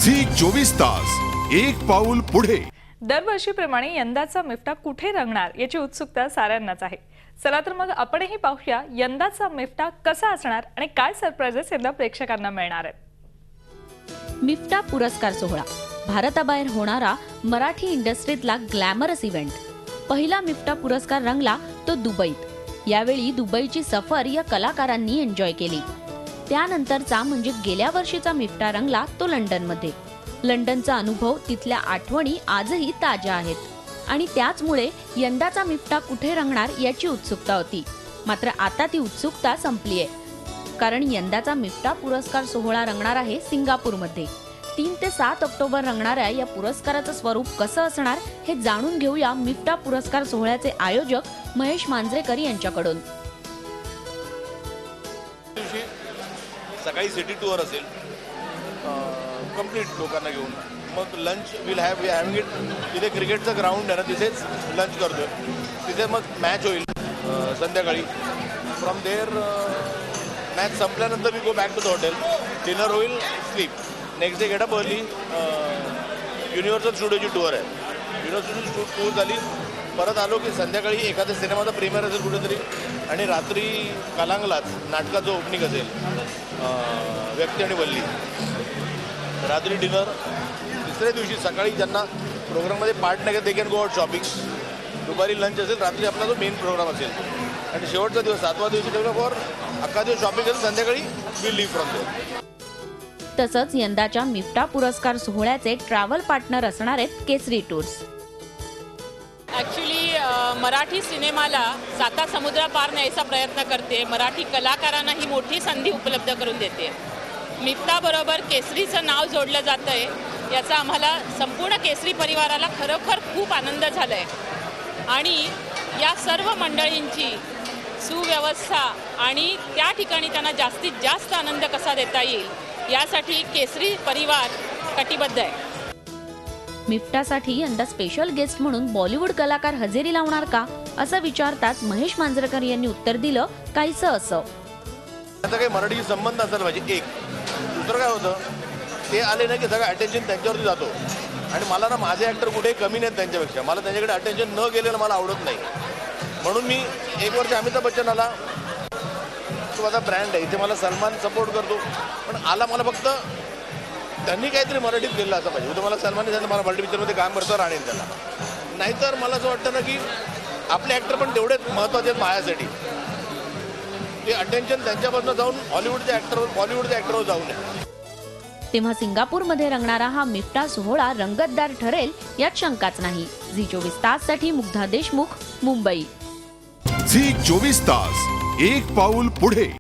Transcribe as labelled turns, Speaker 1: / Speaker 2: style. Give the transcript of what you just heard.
Speaker 1: Zee 24 तास एक पाऊल पुढे।
Speaker 2: दरवर्षीप्रमाणे यंदाचा मिफ्ता कुठे रंगणार याची उत्सुकता साऱ्यांनाच आहे। चला तर मग आपणही पाहूया यंदाचा मिफ्ता कसा असणार आणि काय सरप्राइजेस यंदा प्रेक्षकांना मिळणार आहेत।
Speaker 3: मिफ्ता पुरस्कार सोहळा भारताबाहेर होणारा मराठी इंडस्ट्रीतला ग्लॅमरस इव्हेंट। पहिला मिफ्ता पुरस्कार रंगला तो दुबईत। यावेळी दुबईची सफर या कलाकारांनी एन्जॉय केली। त्यानंतरचा म्हणजे गेल्या वर्षीचा मिफ्ता रंगला तो लंडनमध्ये। लंडनचा अनुभव, तिथल्या आठवणी आजही ताज्या आहेत आणि त्याचमुळे यंदाचा मिफ्ता कुठे रंगणार याची उत्सुकता होती। मात्र आता ती उत्सुकता संपली आहे, कारण यंदाचा मिफ्ता पुरस्कार सोहळा रंगणार आहे सिंगापूरमध्ये। 3 ते 7 ऑक्टोबर रंगणाऱ्या या पुरस्काराचं स्वरूप कसं असणार हे जाणून घेऊया मिफ्ता पुरस्कार सोहळ्याचे आयोजक महेश मांजरेकर यांच्याकडून।
Speaker 4: सकाळी सिटी टूर असेल कंप्लीट लोकांना घेऊन, मग लंच वी हॅविंग इट तिथे क्रिकेटचं ग्राउंड आहे ना, तिथेच लंच करतोय। तिथे मग मॅच होईल संध्याकाळी। फ्रॉम देअर मॅच संपल्यानंतर we go back to the hotel, dinner होईल, sleep. Next day get up early. Universal स्टुडिओची टूर आहे। युनिव्हर्सल टूर झाली, परत आलो की संध्याकाळी एखाद्या सिनेमाचा प्रीमियर असेल कुठेतरी, आणि रात्री कलांगलाच नाटकाचं ओपनिंग असेल, व्यक्ती आणि वल्ली। रात्री डिनर। तिसऱ्या दिवशी सकाळी ज्यांना प्रोग्राममध्ये पार्ट नाही they can go out shopping. दुपारी लंच असेल, रात्री आपला जो मेन प्रोग्राम असेल, आणि शेवटचा दिवस 7वा दिवशी फॉर अख्खा दिवस शॉपिंग असेल, संध्याकाळी वी लीव फ्रॉम देअर।
Speaker 3: तसंच यंदाच्या मिफ्ता पुरस्कार सोहळ्याचे ट्रॅव्हल पार्टनर असणार आहेत केसरी टूर्स।
Speaker 5: ॲक्च्युली मराठी सिनेमाला 7 समुद्रापार न्यायचा प्रयत्न करते, मराठी कलाकारांना ही मोठी संधी उपलब्ध करून देते। मिफ्ताबरोबर केसरीचं नाव जोडलं जातं आहे, याचा आम्हाला संपूर्ण केसरी परिवाराला खरोखर खूप आनंद झाला आहे। आणि या सर्व मंडळींची सुव्यवस्था आणि त्या ठिकाणी त्यांना जास्तीत जास्त आनंद कसा देता येईल यासाठी केसरी परिवार कटिबद्ध आहे।
Speaker 3: मिफ्तासाठी यंदा स्पेशल गेस्ट म्हणून बॉलिवूड कलाकार हजेरी लावणार का असं विचारताच महेश मांजरेकर यांनी उत्तर दिलं काहीसं असं।
Speaker 4: आता काही मराठी संबंध असायला पाहिजे एक। दुसरं काय होतं, ते आले ना की सगळं अटेन्शन त्यांच्यावरती जातो, आणि मला ना माझे ॲक्टर कुठेही कमी नाहीत त्यांच्यापेक्षा। मला त्यांच्याकडे अटेन्शन न गेलेलं मला आवडत नाही। म्हणून मी 1 वर्ष अमिताभ बच्चन आला, तो माझा ब्रँड आहे, इथे मला सलमान सपोर्ट करतो, पण आला मला फक्त त्यांनी काहीतरी मराठीत केलं असं पाहिजे। मला सलमानने सांगितलं मला मल्टी पिक्चरमध्ये काम करतो राणीन त्याला। नाहीतर मला असं वाटतं ना की आपले ॲक्टर पण तेवढेच महत्त्वाचे आहेत माझ्यासाठी। ते अटेन्शन त्यांच्यापासून जाऊन बॉलिवूडच्या ॲक्टरवर जाऊ नये।
Speaker 3: तेव्हा सिंगापूरमध्ये रंगणारा हा मिफ्ता सोहळा रंगतदार ठरेल यात शंकाच नाही। झी 24 ताससाठी मुग्धा देशमुख, मुंबई।
Speaker 1: झी 24 तास एक पाऊल पुढे।